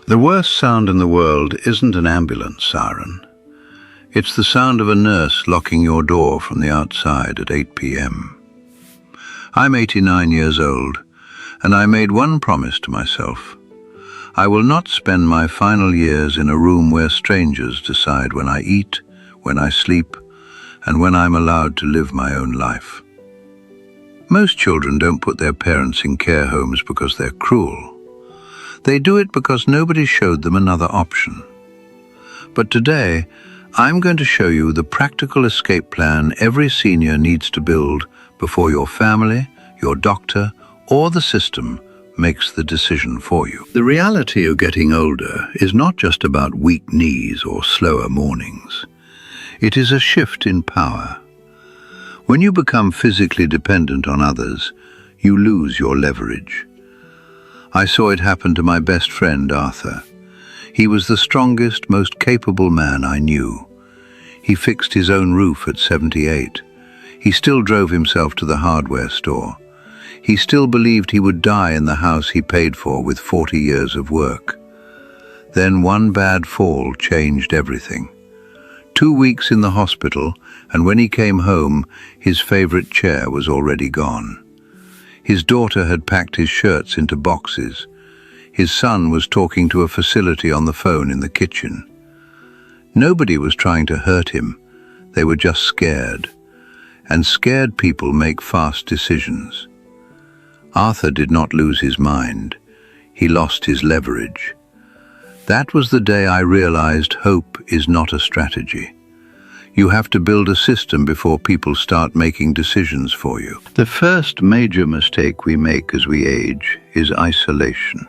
The worst sound in the world isn't an ambulance siren. It's the sound of a nurse locking your door from the outside at 8 p.m. I'm 89 years old, and I made one promise to myself. I will not spend my final years in a room where strangers decide when I eat, when I sleep, and when I'm allowed to live my own life. Most children don't put their parents in care homes because they're cruel. They do it because nobody showed them another option. But today, I'm going to show you the practical escape plan every senior needs to build before your family, your doctor, or the system makes the decision for you. The reality of getting older is not just about weak knees or slower mornings. It is a shift in power. When you become physically dependent on others, you lose your leverage. I saw it happen to my best friend, Arthur. He was the strongest, most capable man I knew. He fixed his own roof at 78. He still drove himself to the hardware store. He still believed he would die in the house he paid for with 40 years of work. Then one bad fall changed everything. 2 weeks in the hospital, and when he came home, his favorite chair was already gone. His daughter had packed his shirts into boxes. His son was talking to a facility on the phone in the kitchen. Nobody was trying to hurt him. They were just scared. And scared people make fast decisions. Arthur did not lose his mind. He lost his leverage. That was the day I realized hope is not a strategy. You have to build a system before people start making decisions for you. The first major mistake we make as we age is isolation.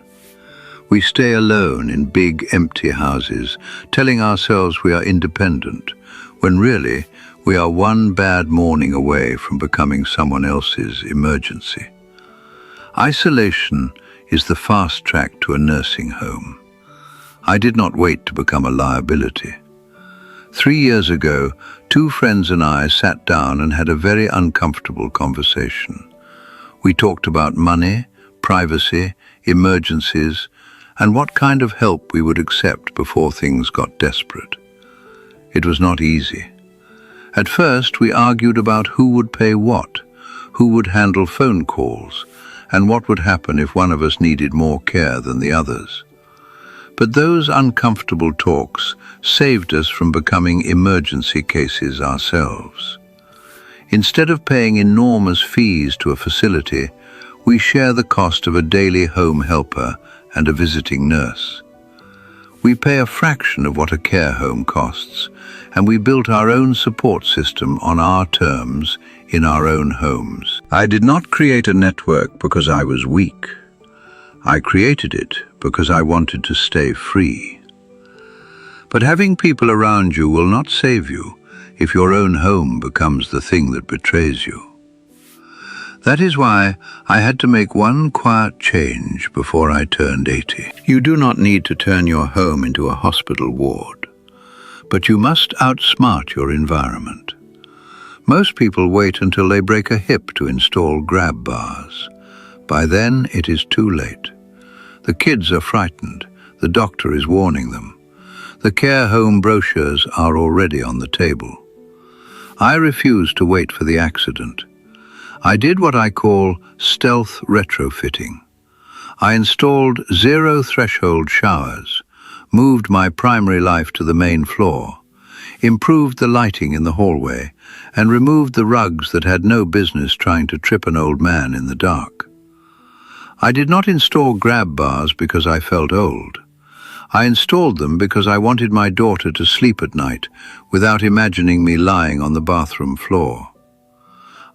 We stay alone in big, empty houses, telling ourselves we are independent, when really we are one bad morning away from becoming someone else's emergency. Isolation is the fast track to a nursing home. I did not wait to become a liability. 3 years ago, 2 friends and I sat down and had a very uncomfortable conversation. We talked about money, privacy, emergencies, and what kind of help we would accept before things got desperate. It was not easy. At first, we argued about who would pay what, who would handle phone calls, and what would happen if one of us needed more care than the others. But those uncomfortable talks saved us from becoming emergency cases ourselves. Instead of paying enormous fees to a facility, we share the cost of a daily home helper and a visiting nurse. We pay a fraction of what a care home costs, and we built our own support system on our terms in our own homes. I did not create a network because I was weak. I created it because I wanted to stay free. But having people around you will not save you if your own home becomes the thing that betrays you. That is why I had to make one quiet change before I turned 80. You do not need to turn your home into a hospital ward, but you must outsmart your environment. Most people wait until they break a hip to install grab bars. By then, it is too late. The kids are frightened. The doctor is warning them. The care home brochures are already on the table. I refused to wait for the accident. I did what I call stealth retrofitting. I installed zero-threshold showers, moved my primary life to the main floor, improved the lighting in the hallway, and removed the rugs that had no business trying to trip an old man in the dark. I did not install grab bars because I felt old. I installed them because I wanted my daughter to sleep at night without imagining me lying on the bathroom floor.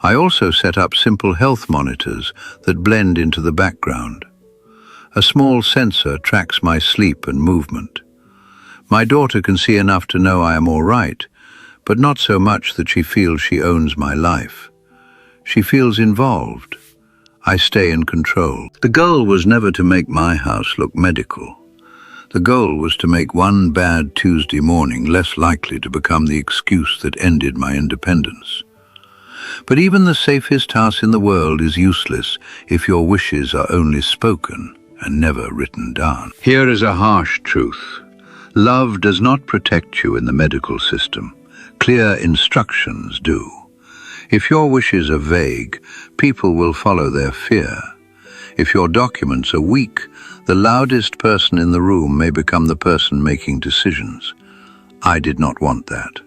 I also set up simple health monitors that blend into the background. A small sensor tracks my sleep and movement. My daughter can see enough to know I am all right, but not so much that she feels she owns my life. She feels involved. I stay in control. The goal was never to make my house look medical. The goal was to make one bad Tuesday morning less likely to become the excuse that ended my independence. But even the safest house in the world is useless if your wishes are only spoken and never written down. Here is a harsh truth. Love does not protect you in the medical system. Clear instructions do. If your wishes are vague, people will follow their fear. If your documents are weak, the loudest person in the room may become the person making decisions. I did not want that.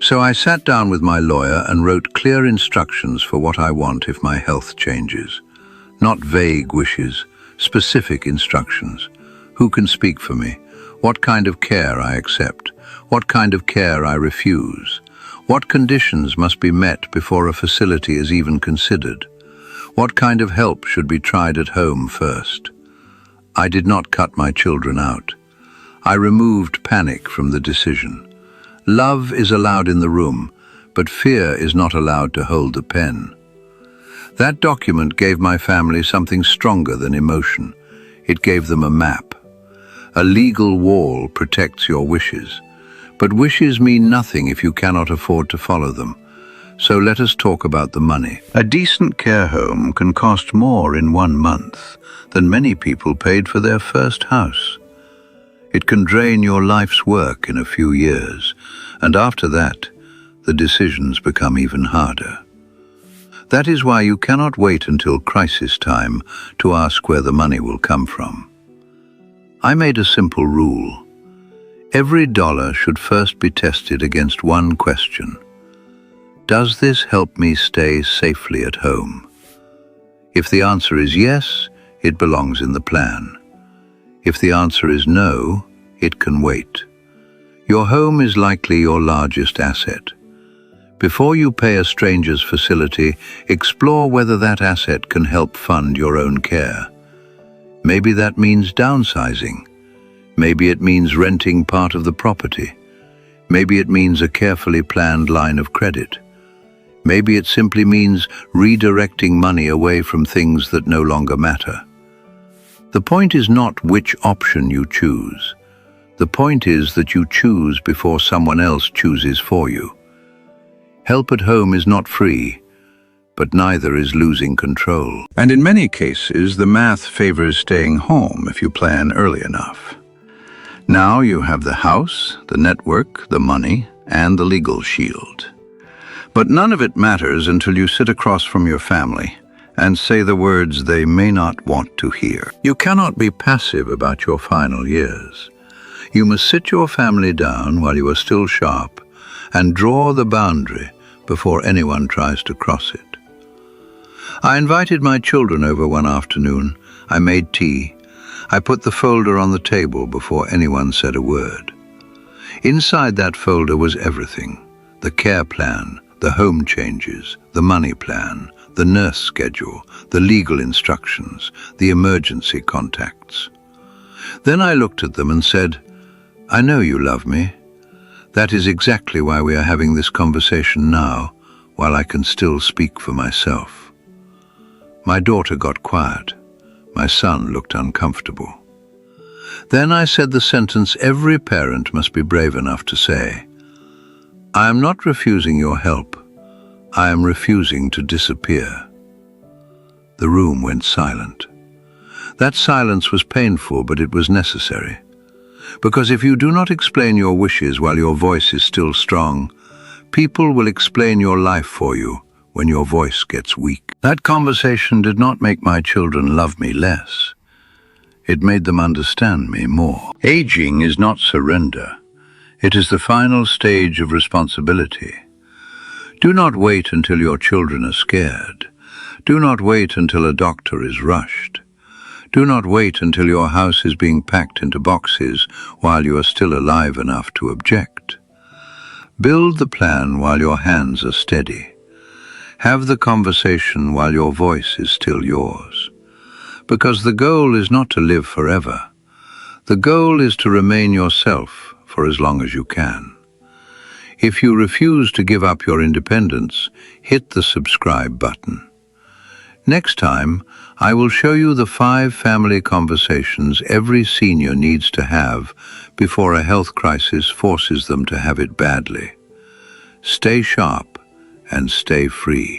So I sat down with my lawyer and wrote clear instructions for what I want if my health changes. Not vague wishes, specific instructions. Who can speak for me? What kind of care I accept? What kind of care I refuse? What conditions must be met before a facility is even considered? What kind of help should be tried at home first? I did not cut my children out. I removed panic from the decision. Love is allowed in the room, but fear is not allowed to hold the pen. That document gave my family something stronger than emotion. It gave them a map. A legal wall protects your wishes, but wishes mean nothing if you cannot afford to follow them. So let us talk about the money. A decent care home can cost more in 1 month than many people paid for their first house. It can drain your life's work in a few years, and after that, the decisions become even harder. That is why you cannot wait until crisis time to ask where the money will come from. I made a simple rule. Every dollar should first be tested against one question. Does this help me stay safely at home? If the answer is yes, it belongs in the plan. If the answer is no, it can wait. Your home is likely your largest asset. Before you pay a stranger's facility, explore whether that asset can help fund your own care. Maybe that means downsizing. Maybe it means renting part of the property. Maybe it means a carefully planned line of credit. Maybe it simply means redirecting money away from things that no longer matter. The point is not which option you choose. The point is that you choose before someone else chooses for you. Help at home is not free, but neither is losing control. And in many cases, the math favors staying home if you plan early enough. Now you have the house, the network, the money, and the legal shield. But none of it matters until you sit across from your family and say the words they may not want to hear. You cannot be passive about your final years. You must sit your family down while you are still sharp and draw the boundary before anyone tries to cross it. I invited my children over one afternoon. I made tea. I put the folder on the table before anyone said a word. Inside that folder was everything: the care plan, the home changes, the money plan, the nurse schedule, the legal instructions, the emergency contacts. Then I looked at them and said, I know you love me. That is exactly why we are having this conversation now, while I can still speak for myself. My daughter got quiet. My son looked uncomfortable. Then I said the sentence every parent must be brave enough to say. I am not refusing your help. I am refusing to disappear. The room went silent. That silence was painful, but it was necessary. Because if you do not explain your wishes while your voice is still strong, people will explain your life for you when your voice gets weak. That conversation did not make my children love me less. It made them understand me more. Aging is not surrender. It is the final stage of responsibility. Do not wait until your children are scared. Do not wait until a doctor is rushed. Do not wait until your house is being packed into boxes while you are still alive enough to object. Build the plan while your hands are steady. Have the conversation while your voice is still yours. Because the goal is not to live forever. The goal is to remain yourself for as long as you can. If you refuse to give up your independence, hit the subscribe button. Next time, I will show you the 5 family conversations every senior needs to have before a health crisis forces them to have it badly. Stay sharp and stay free.